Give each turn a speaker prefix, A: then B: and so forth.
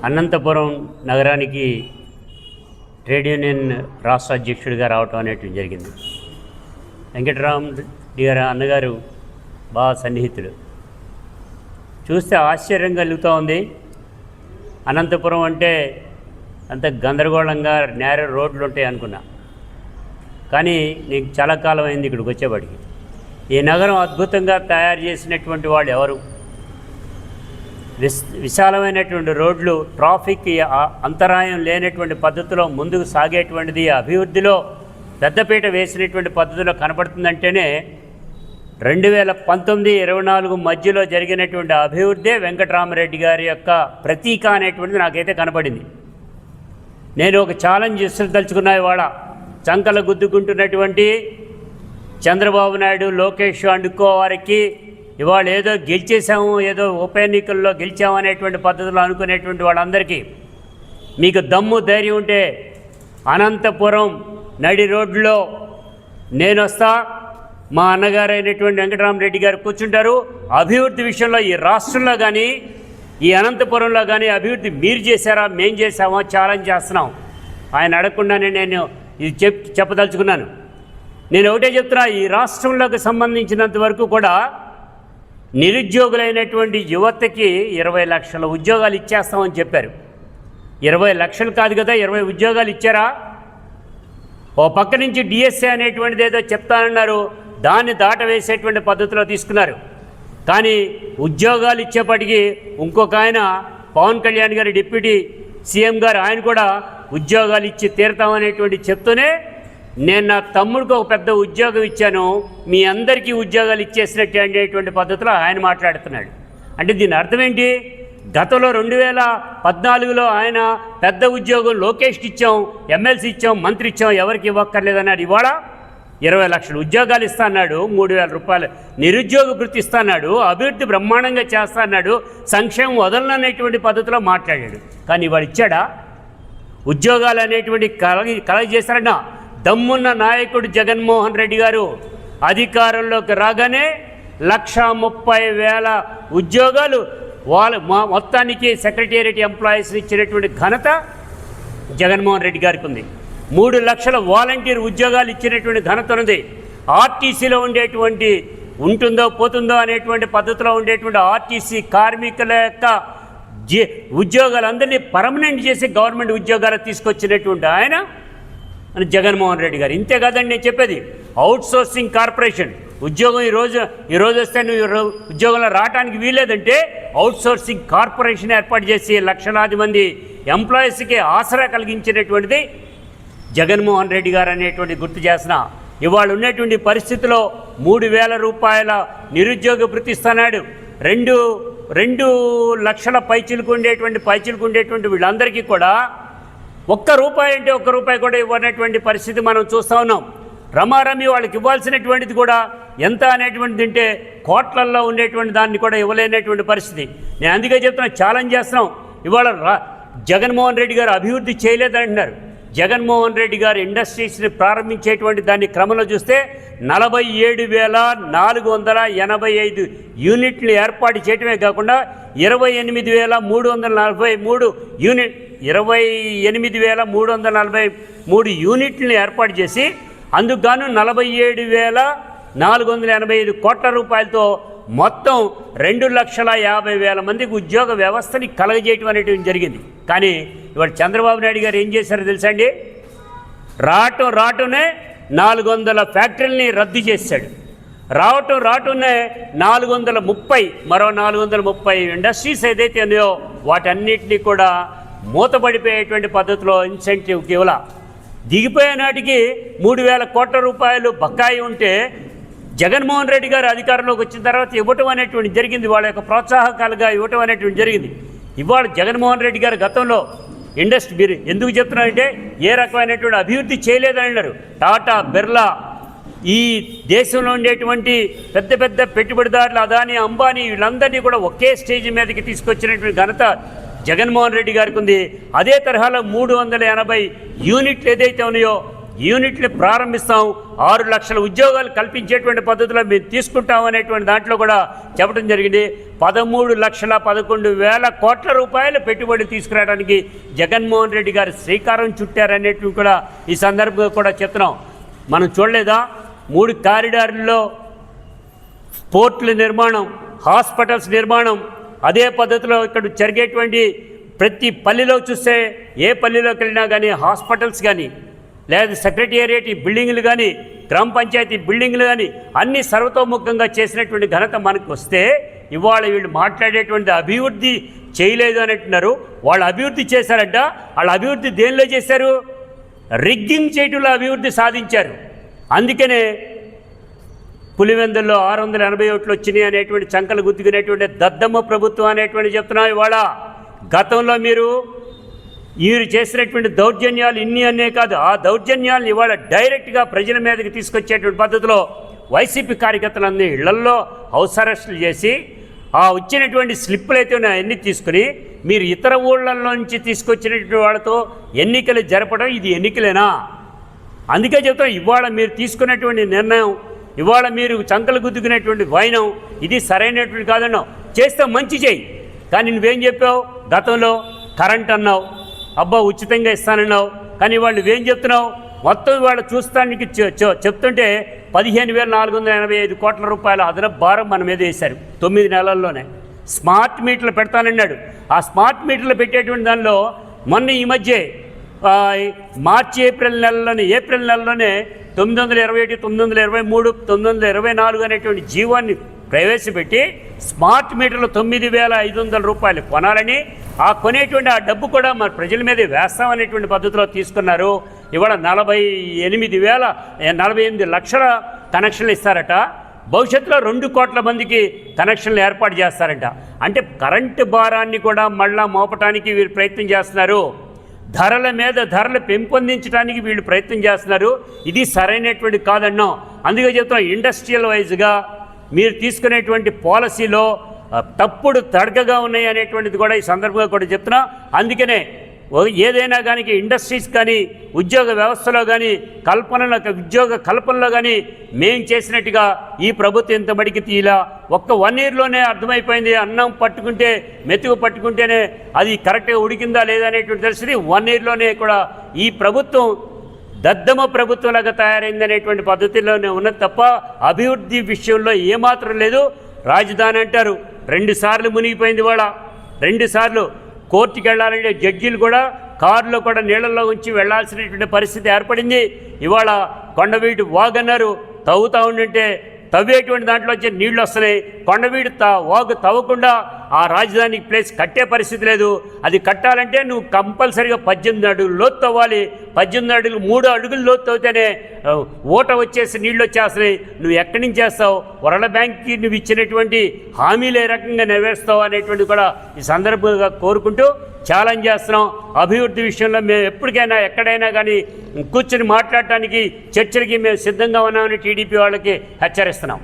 A: అనంతపురం నగరానికి trade union రాష్ట్ర అధ్యక్షుడిగా రావటం అనేటువంటి జరిగింది. వెంకటరామరెడ్డి గారు అన్నగారు బాగా సన్నిహితుడు. చూస్తే ఆశ్చర్యం కలుగుతూ ఉంది. అనంతపురం అంటే అంత గందరగోళంగా నేర రోడ్లు ఉంటాయి అనుకున్నా, కానీ నీకు చాలా కాలం అయింది ఇక్కడికి వచ్చేవాడికి. ఈ నగరం అద్భుతంగా తయారు చేసినటువంటి వాళ్ళు ఎవరు? విశాలమైనటువంటి రోడ్లు, ట్రాఫిక్ అంతరాయం లేనటువంటి పద్ధతిలో ముందుకు సాగేటువంటిది, అభివృద్ధిలో పెద్దపీట వేసినటువంటి పద్ధతిలో కనపడుతుందంటేనే 2019-24 మధ్యలో జరిగినటువంటి అభివృద్ధే వెంకటరామరెడ్డి గారి యొక్క ప్రతీక అనేటువంటిది నాకైతే కనపడింది. నేను ఒక ఛాలెంజ్ తలుచుకున్నా. ఇవాళ చంకలు గుద్దుకుంటున్నటువంటి చంద్రబాబు నాయుడు, లోకేష్ అండుకో వారికి ఇవాళ ఏదో గెలిచేసాము, ఏదో ఉప ఎన్నికల్లో గెలిచాము అనేటువంటి పద్ధతిలో అనుకునేటువంటి వాళ్ళందరికీ మీకు దమ్ము ధైర్యం ఉంటే అనంతపురం నడి రోడ్లో నేను వస్తా, మా అన్నగారు అయినటువంటి వెంకటరామరెడ్డి గారు కూర్చుంటారు. అభివృద్ధి విషయంలో ఈ రాష్ట్రంలో కానీ ఈ అనంతపురంలో కానీ అభివృద్ధి మీరు చేశారా, మేం చేశామో ఛాలెంజ్ చేస్తున్నాం. ఆయన అడగకుండానే నేను ఇది చెప్పదలుచుకున్నాను. నేను ఒకటే చెప్తున్నా, ఈ రాష్ట్రంలోకి సంబంధించినంత వరకు కూడా నిరుద్యోగులైనటువంటి యువతకి 20 లక్షల ఉద్యోగాలు ఇచ్చేస్తామని చెప్పారు. 20 లక్షలు కాదు కదా, 20 ఉద్యోగాలు ఇచ్చారా? ఓ పక్క నుంచి డిఎస్ఏ అనేటువంటిది ఏదో చెప్తానన్నారు, దాన్ని దాటవేసేటువంటి పద్ధతిలో తీసుకున్నారు. కానీ ఉద్యోగాలు ఇచ్చేపటికి ఇంకొక ఆయన పవన్ కళ్యాణ్ గారు, డిప్యూటీ సీఎం గారు, ఆయన కూడా ఉద్యోగాలు ఇచ్చి తీరుతామనేటువంటి చెప్తూనే నేను నా తమ్ముడికి ఒక పెద్ద ఉద్యోగం ఇచ్చాను, మీ అందరికీ ఉద్యోగాలు ఇచ్చేసినట్టు అనేటువంటి పద్ధతిలో ఆయన మాట్లాడుతున్నాడు. అంటే దీని అర్థం ఏంటి? గతంలో 2014లో ఆయన పెద్ద ఉద్యోగం లోకేష్కి ఇచ్చాం, ఎమ్మెల్సీ ఇచ్చాం, మంత్రి ఇచ్చాం, ఎవరికి ఇవ్వక్కర్లేదన్నాడు. ఇవాళ 20 లక్షల ఉద్యోగాలు ఇస్తా అన్నాడు, 3,000 రూపాయలు నిరుద్యోగ భృతి ఇస్తా అన్నాడు, అభివృద్ధి బ్రహ్మాండంగా చేస్తా అన్నాడు, సంక్షేమం వదలననేటువంటి పద్ధతిలో మాట్లాడాడు. కానీ ఇవాడు ఇచ్చాడా? ఉద్యోగాలు అనేటువంటి కలగ చేశారన్నా. దమ్మున్న నాయకుడు జగన్మోహన్ రెడ్డి గారు అధికారంలోకి రాగానే 1,30,000 ఉద్యోగాలు మొత్తానికి సెక్రటేరియట్ ఎంప్లాయీస్ ఇచ్చినటువంటి ఘనత జగన్మోహన్ రెడ్డి గారికి ఉంది. 3 లక్షల వాలంటీర్ ఉద్యోగాలు ఇచ్చినటువంటి ఘనత ఉంది. ఆర్టీసీలో ఉండేటువంటి ఉంటుందో పోతుందో అనేటువంటి పద్ధతిలో ఉండేటువంటి ఆర్టీసీ కార్మికుల యొక్క ఉద్యోగాలందరినీ పర్మనెంట్ చేసి గవర్నమెంట్ ఉద్యోగాలు తీసుకొచ్చినటువంటి ఆయన జగన్మోహన్ రెడ్డి గారు. ఇంతే కాదండి నేను చెప్పేది, అవుట్సోర్సింగ్ కార్పొరేషన్ ఉద్యోగం ఈరోజు వస్తే నువ్వు ఉద్యోగంలో రావడానికి వీల్లేదంటే అవుట్సోర్సింగ్ కార్పొరేషన్ ఏర్పాటు చేసి లక్షలాది మంది ఎంప్లాయీస్కి ఆసరా కలిగించినటువంటిది జగన్మోహన్ రెడ్డి గారు అనేటువంటి గుర్తు చేసిన. ఇవాళ ఉన్నటువంటి పరిస్థితిలో 3,000 రూపాయల నిరుద్యోగ భృతి ఇస్తున్నాడు. 2 లక్షల పైచిలకు ఉండేటువంటి వీళ్ళందరికీ కూడా ₹1 అంటే ₹1 కూడా ఇవ్వనటువంటి పరిస్థితి మనం చూస్తూ ఉన్నాం. రమారమి వాళ్ళకి ఇవ్వాల్సినటువంటిది కూడా ఎంత అనేటువంటిది అంటే కోట్లల్లో ఉండేటువంటి దాన్ని కూడా ఇవ్వలేనటువంటి పరిస్థితి. నేను అందుకే చెప్తున్నా, ఛాలెంజ్ చేస్తున్నాం. ఇవాళ జగన్మోహన్ రెడ్డి గారు అభివృద్ధి చేయలేదంటున్నారు. జగన్మోహన్ రెడ్డి గారు ఇండస్ట్రీస్ని ప్రారంభించేటువంటి దాన్ని క్రమంలో చూస్తే 47,485 యూనిట్లు ఏర్పాటు చేయటమే కాకుండా 28,343 యూనిట్లను ఏర్పాటు చేసి అందుకు గాను 47,485 కోట్ల రూపాయలతో మొత్తం 2,50,000 మందికి ఉద్యోగ వ్యవస్థని కలగజేయటం అనేటువంటి జరిగింది. కానీ ఇవాళ చంద్రబాబు నాయుడు గారు ఏం చేశారో తెలుసా అండి? రావటంనే 400 ఫ్యాక్టరీలని రద్దు చేశాడు. రావటంనే 430 మరో 430 ఇండస్ట్రీస్ ఏదైతే ఉన్నాయో వాటన్నిటినీ కూడా మూతపడిపోయేటువంటి పద్ధతిలో ఇన్సెంటివ్కి ఇవ్వాల. దిగిపోయే నాటికి 3,000 కోట్ల రూపాయలు బకాయి ఉంటే జగన్మోహన్ రెడ్డి గారు అధికారంలోకి వచ్చిన తర్వాత ఇవ్వటం అనేటువంటి జరిగింది. వాళ్ళ యొక్క ప్రోత్సాహకాలుగా ఇవ్వటం అనేటువంటి జరిగింది. ఇవాళ జగన్మోహన్ రెడ్డి గారు గతంలో ఇండస్ట్రీ మీరు ఎందుకు చెప్తున్నారంటే ఏ రకమైనటువంటి అభివృద్ధి చేయలేదని అన్నారు. టాటా, బిర్లా, ఈ దేశంలో ఉండేటువంటి పెద్ద పెద్ద పెట్టుబడిదారులు అదానీ, అంబానీ వీళ్ళందరినీ కూడా ఒకే స్టేజ్ మీదకి తీసుకొచ్చినటువంటి ఘనత జగన్మోహన్ రెడ్డి గారికి ఉంది. అదే తరహాలో 380 యూనిట్లు ఏదైతే ఉన్నాయో యూనిట్లు ప్రారంభిస్తాం, 6 లక్షల ఉద్యోగాలు కల్పించేటువంటి పద్ధతిలో మేము తీసుకుంటాం అనేటువంటి దాంట్లో కూడా చెప్పడం జరిగింది. 13,11,000 కోట్ల రూపాయల పెట్టుబడి తీసుకురావడానికి జగన్మోహన్ రెడ్డి గారు శ్రీకారం చుట్టారనేటివి కూడా ఈ సందర్భంగా కూడా చెప్తున్నాం. మనం చూడలేదా 3 కారిడార్లలో పోర్టుల నిర్మాణం, హాస్పిటల్స్ నిర్మాణం, అదే పద్ధతిలో ఇక్కడ జరిగేటువంటి ప్రతి పల్లెలో చూస్తే ఏ పల్లెలోకి వెళ్ళినా కానీ హాస్పిటల్స్ కానీ లేదా సెక్రటేరియట్ బిల్డింగ్లు కానీ గ్రామ పంచాయతీ బిల్డింగ్లు కానీ అన్నీ సర్వతోముఖంగా చేసినటువంటి ఘనత మనకు వస్తే, ఇవాళ వీళ్ళు మాట్లాడేటువంటి అభివృద్ధి చేయలేదు అని అంటున్నారు. వాళ్ళు అభివృద్ధి చేశారంట. వాళ్ళ అభివృద్ధి దేనిలో చేశారు? రిగ్గింగ్ చేయటంలో అభివృద్ధి సాధించారు. అందుకనే పులివెందుల్లో 680 ఓట్లు వచ్చినాయి అనేటువంటి చంకలు గుద్దుకునేటువంటి దద్దమ్మ ప్రభుత్వం అనేటువంటి చెప్తున్నాం. ఇవాళ గతంలో మీరు చేసినటువంటి దౌర్జన్యాలు ఇన్ని అనే కాదు, ఆ దౌర్జన్యాలను ఇవాళ డైరెక్ట్గా ప్రజల మీదకి తీసుకొచ్చేటువంటి పద్ధతిలో వైసీపీ కార్యకర్తలన్నీ ఇళ్లల్లో హౌస్ అరెస్టులు చేసి ఆ వచ్చినటువంటి స్లిప్పులు అయితే అన్నీ తీసుకుని మీరు ఇతర ఊళ్ళల్లో నుంచి తీసుకొచ్చినటువంటి వాళ్ళతో ఎన్నికలు జరపడం ఇది ఎన్నికలేనా? అందుకే చెప్తాం, ఇవాళ మీరు తీసుకున్నటువంటి నిర్ణయం, ఇవాళ మీరు చంకలు గుద్దుకునేటువంటి వైనం ఇది సరైనటువంటి కాదన్నావు. చేస్తే మంచి చేయి, కానీ నువ్వేం చెప్పావు? గతంలో కరెంట్ అన్నావు, అబ్బా ఉచితంగా ఇస్తానన్నావు, కానీ వాళ్ళు నువ్వేం చెప్తున్నావు? మొత్తం ఇవాళ చూస్తానికి చెప్తుంటే 15,485 కోట్ల రూపాయల అదనపు భారం మన మీద వేశారు 9 నెలల్లోనే. స్మార్ట్ మీటర్లు పెడతానన్నాడు. ఆ స్మార్ట్ మీటర్లు పెట్టేటువంటి దానిలో మొన్న ఈ మధ్య ఏప్రిల్ నెలలోనే 921, 923, 924 అనేటువంటి జీవాన్ని ప్రవేశపెట్టి స్మార్ట్ మీటర్లు 9,500 రూపాయలు కొనాలని, ఆ కొనేటువంటి ఆ డబ్బు కూడా మన ప్రజల మీద వేస్తామనేటువంటి పద్ధతిలో తీసుకున్నారు. ఇవాళ 48 లక్షల కనెక్షన్లు ఇస్తారట. భవిష్యత్తులో 2 కోట్ల మందికి కనెక్షన్లు ఏర్పాటు చేస్తారంట. అంటే కరెంటు భారాన్ని కూడా మళ్ళా మోపటానికి వీళ్ళు ప్రయత్నం చేస్తున్నారు. ధరల మీద ధరలు పెంపొందించడానికి వీళ్ళు ప్రయత్నం చేస్తున్నారు. ఇది సరైనటువంటి కాదన్నాం. అందుకే చెప్తున్నాం, ఇండస్ట్రియల్ వైజ్గా మీరు తీసుకునేటువంటి పాలసీలో తప్పుడు తడకగా ఉన్నాయి అనేటువంటిది కూడా ఈ సందర్భంగా కూడా చెప్తున్నా. అందుకనే ఏదైనా కానీ ఇండస్ట్రీస్ కానీ ఉద్యోగ వ్యవస్థలో కానీ ఉద్యోగ కల్పనలో కానీ మేం చేసినట్టుగా ఈ ప్రభుత్వం ఇంత మడికి తీలా ఒక్క 1 ఇయర్లోనే అర్థమైపోయింది. అన్నం పట్టుకుంటే మెతుకు పట్టుకుంటేనే అది కరెక్ట్గా ఉడికిందా లేదా అనేటువంటి తెలిసింది 1 ఇయర్లోనే కూడా ఈ ప్రభుత్వం దద్దమ ప్రభుత్వంలాగా తయారైందనేటువంటి పద్ధతిలోనే ఉన్నది తప్ప అభివృద్ధి విషయంలో ఏమాత్రం లేదు. రాజధాని అంటారు, 2 సార్లు మునిగిపోయింది. వాళ్ళ 2 సార్లు కోర్టుకి వెళ్ళాలంటే జడ్జీలు కూడా కారులో కూడా నీళ్ళల్లో ఉంచి వెళ్లాల్సినటువంటి పరిస్థితి ఏర్పడింది. ఇవాళ కొండవీటి వాగన్నారు, తవ్వుతూ ఉండింటే తవ్వేటువంటి దాంట్లో వచ్చే నీళ్లు వస్తున్నాయి. కొండవీడు వాగు తవ్వకుండా ఆ రాజధానికి ప్లేస్ కట్టే పరిస్థితి లేదు. అది కట్టాలంటే నువ్వు కంపల్సరీగా 18 అడుగులు లోతు తవ్వాలి. 18 అడుగులు 3 అడుగులు లోతు తవ్వితేనే ఓట వచ్చేసి నీళ్ళు వచ్చేస్తున్నాయి. నువ్వు ఎక్కడి నుంచి చేస్తావు? వరల్డ్ బ్యాంక్కి నువ్వు ఇచ్చినటువంటి హామీలు ఏ రకంగా నెరవేరుస్తావు అనేటువంటి కూడా ఈ సందర్భంగా కోరుకుంటూ ఛాలెంజ్ చేస్తున్నాం. అభివృద్ధి విషయంలో మేము ఎప్పటికైనా ఎక్కడైనా కానీ కూర్చొని మాట్లాడటానికి చర్చలకి మేము సిద్ధంగా ఉన్నామని టీడీపీ వాళ్ళకి హెచ్చరిస్తున్నాం.